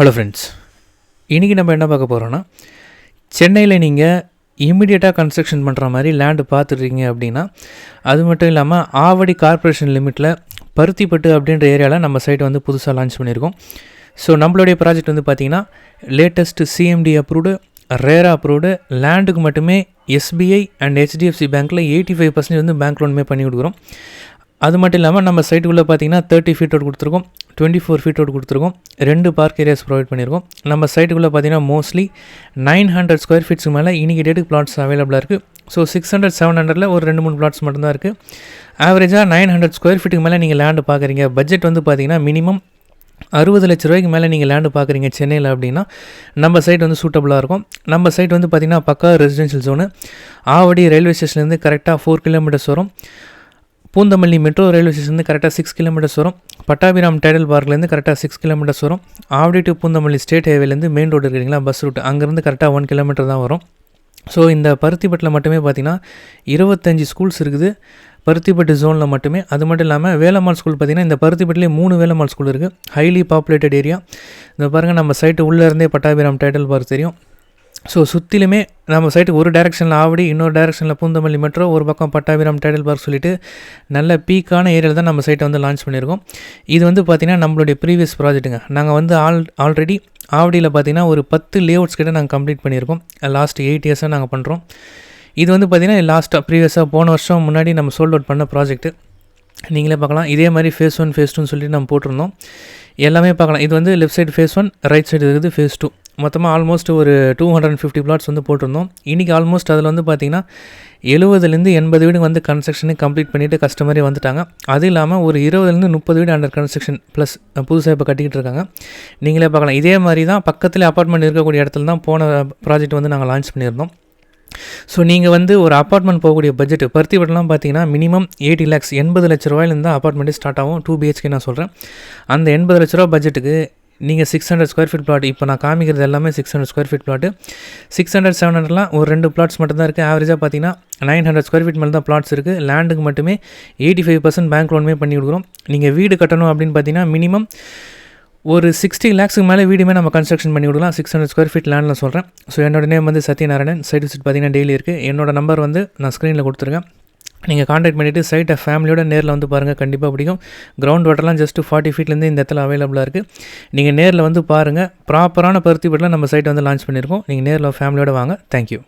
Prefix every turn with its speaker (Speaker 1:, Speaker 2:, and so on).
Speaker 1: Hello friends, இன்றைக்கி நம்ம என்ன பார்க்க போகிறோன்னா, சென்னையில் நீங்கள் இம்மிடியேட்டாக கன்ஸ்ட்ரக்ஷன் பண்ணுற மாதிரி லேண்டு பார்த்துட்றீங்க அப்படின்னா, அது மட்டும் இல்லாமல் ஆவடி கார்ப்பரேஷன் லிமிட்டில் பருத்திப்பட்டு அப்படின்ற ஏரியாவில் நம்ம சைட் வந்து புதுசாக லான்ச் பண்ணியிருக்கோம். ஸோ நம்மளுடைய ப்ராஜெக்ட் வந்து பார்த்திங்கன்னா latest CMD approved, RERA approved, லேண்டுக்கு மட்டுமே எஸ்பிஐ அண்ட் ஹெச்டிஎஃப்சி பேங்க்கில் 85% வந்து பேங்க் லோனுமே பண்ணி கொடுக்குறோம். அது மட்டும் இல்லாமல் நம்ம சைட்டுக்குள்ளே பார்த்திங்கன்னா 30 ஃபீட் ரோட் கொடுத்துருக்கோம், 24 ஃபீட் ரோட் கொடுத்துருக்கோம், 2 பார்க் ஏரியாஸ் ப்ரொவைட் பண்ணியிருக்கோம். நம்ம சைட்டுக்குள்ளே பார்த்திங்கன்னா மோஸ்ட்லி 900 ஸ்கொயர் ஃபீட்ஸுக்கு மேலே இன்றைக்கி டேட்டுக்கு பிளாட்ஸ் அவைலபிளாக இருக்குது. ஸோ 600-700 ஒரு 2-3 பிளாட்ஸ் மட்டும்தான் இருக்குது. ஆவரேஜாக 900 ஸ்கொயர் ஃபீட்டுக்கு மேலே நீங்கள் லேண்டு பார்க்குறீங்க. பட்ஜெட் வந்து பார்த்திங்கன்னா மினிமம் 60 லட்ச ரூபாய்க்கு மேலே நீங்கள் லேண்டு பார்க்குறீங்க சென்னையில் அப்படின்னா நம்ம சைட் வந்து சூட்டபுளாக இருக்கும். நம்ம சைட் வந்து பார்த்திங்கன்னா பக்கா ரெசிடென்ஷியல் ஜோனு. ஆவடி ரயில்வே ஸ்டேஷன்லேருந்து கரெக்டாக 4 கிலோமீட்டர்ஸ் வரும். பூந்தமல்லி மெட்ரோ ரயில்வே ஸ்டேஷன் கரெக்டாக 6 கிலோமீட்டர்ஸ் வரும். பட்டாபிராம் டைடல் பார்க்லேருந்து கரெக்டாக 6 கிலோமீட்டர்ஸ் வரும். ஆவடி டு பூந்தமல்லி ஸ்டேட் ஹைவேலேருந்து மெயின் ரோடு இருக்குங்களா, பஸ் ரூட், அங்கேருந்து கரெக்டாக 1 கிலோமீட்டர் தான் வரும். ஸோ இந்த பருத்திப்பட்டில் மட்டுமே பார்த்திங்கன்னா 25 ஸ்கூல்ஸ் இருக்குது பருத்திப்பட்டு ஜோனில் மட்டுமே. அது மட்டும் இல்லாமல் வேலம்மாள் ஸ்கூல் பார்த்திங்கன்னா இந்த பருத்திப்பட்டிலே 3 வேலம்மாள் ஸ்கூல் இருக்குது. Highly populated area. இந்த பாருங்கள், நம்ம சைட்டு உள்ளேருந்தே பட்டாபிராம் டைடல் பார்க் தெரியும். ஸோ சுற்றிலுமே நம்ம சைட்டுக்கு ஒரு டைரெக்ஷனில் ஆவடி, இன்னொரு டைரெக்ஷனில் பூந்தமல்லி மெட்ரோ, ஒரு பக்கம் பட்டாபிராம் டைடல் பார்க் சொல்லிட்டு நல்ல பீக்கான ஏரியாவில் தான் நம்ம சைட்டை வந்து லான்ச் பண்ணியிருக்கோம். இது வந்து பார்த்திங்கன்னா நம்மளுடைய ப்ரீவியஸ் ப்ராஜெக்ட்டுங்க. நாங்கள் வந்து ஆல்ரெடி ஆவடியில் பார்த்திங்கன்னா ஒரு 10 லேஅவுட்ஸ் கிட்ட நாங்கள் கம்ப்ளீட் பண்ணியிருக்கோம். லாஸ்ட் 8 இயர்ஸாக நாங்கள் பண்ணுறோம். இது வந்து பார்த்திங்கன்னா ப்ரீவியஸாக போன வருஷம் முன்னாடி நம்ம சோல்ட் அவுட் பண்ண ப்ராஜெக்ட்டு. நீங்களே பார்க்கலாம். இதே மாதிரி ஃபேஸ் 1 ஃபேஸ் 2ன்னு சொல்லிட்டு நம்ம போட்டிருந்தோம். எல்லாமே பார்க்கலாம். இது வந்து left side phase 1, right side இருக்குது ஃபேஸ் 2. மொத்தமாக ஆல்மோஸ்ட் ஒரு 250 பிளாட்ஸ் வந்து போட்டிருந்தோம். இன்றைக்கி ஆல்மோஸ்ட் அதில் வந்து பார்த்திங்கன்னா 70-80 வீடு வந்து கன்ஸ்ட்ரக்ஷனு கம்ப்ளீட் பண்ணிவிட்டு கஸ்டமரே வந்துட்டாங்க. அது இல்லாமல் ஒரு 20-30 வீடு அண்டர் கன்ஸ்ட்ரக்ஷன் ப்ளஸ் புதுசாக இப்போ கட்டிக்கிட்டு இருக்காங்க. நீங்களே பார்க்கலாம். இதே மாதிரி தான் பக்கத்தில் அப்பார்ட்மெண்ட் இருக்கக்கூடிய இடத்துல தான் போன ப்ராஜெக்ட் வந்து நாங்கள் லான்ச் பண்ணியிருந்தோம். ஸோ நீங்கள் வந்து ஒரு அப்பார்ட்மெண்ட் போகக்கூடிய பட்ஜெட் பருத்திப்பட்டெலாம் பார்த்தீங்கன்னா மினிமம் 80 lakhs 80 லட்ச ரூபாயிலேருந்து தான் அப்பார்ட்மெண்ட்டே ஸ்டார்ட் ஆகும். 2 BHK நான் சொல்கிறேன். அந்த 80 லட்ச ரூபா பட்ஜெட்டுக்கு நீங்கள் 600 ஸ்கொயர் ஃபீட் பிளாட், இப்போ நான் காமிக்கிறது எல்லாமே 600 ஸ்கொயர் ஃபீட் பிளாட்டு. 600-700லாம் ஒரு 2 பிளாட்ஸ் மட்டும்தான் இருக்குது. ஆவரேஜாக பார்த்தீங்கன்னா 900 ஸ்கொயர் ஃபீட் மேலே தான் பிளாட்ஸ் இருக்குது. லேண்டுக்கு மட்டுமே 85% பேங்க் லோனுமே பண்ணி கொடுக்குறோம். நீங்கள் வீடு கட்டணும் அப்படின்னு பார்த்தீங்கன்னா மினிமம் ஒரு 60 lakhsக்கு மேலே வீடுமே நம்ம கன்ஸ்ட்ரக்ஷன் பண்ணி கொடுக்கலாம். 600 ஸ்கொயர் ஃபீட் லேண்டில் சொல்கிறேன். ஸோ என்னோட நேம் வந்து சத்யநாராயணன். சைட் விசிட் பார்த்தீங்கன்னா டெய்லி இருக்குது. என்னோட நம்பர் வந்து நான் ஸ்க்ரீனில் கொடுத்துருக்கேன். நீங்கள் காண்டாக்ட் பண்ணிவிட்டு சைட்டை ஃபேமிலியோட நேரில் வந்து பாருங்கள், கண்டிப்பாக பிடிக்கும். கிரவுண்ட் வாட்டர்லாம் ஜஸ்ட்டு 40 ஃபீட்லேருந்து இந்த இடத்துல அவைலபிளாக இருக்குது. நீங்கள் நேரில் வந்து பாருங்கள். ப்ராப்பரான பருத்திப்பட்டில் நம்ம சைட்டை வந்து லான்ச் பண்ணியிருக்கோம். நீங்கள் நேரில் ஃபேமிலியோட வாங்க. தேங்க்யூ.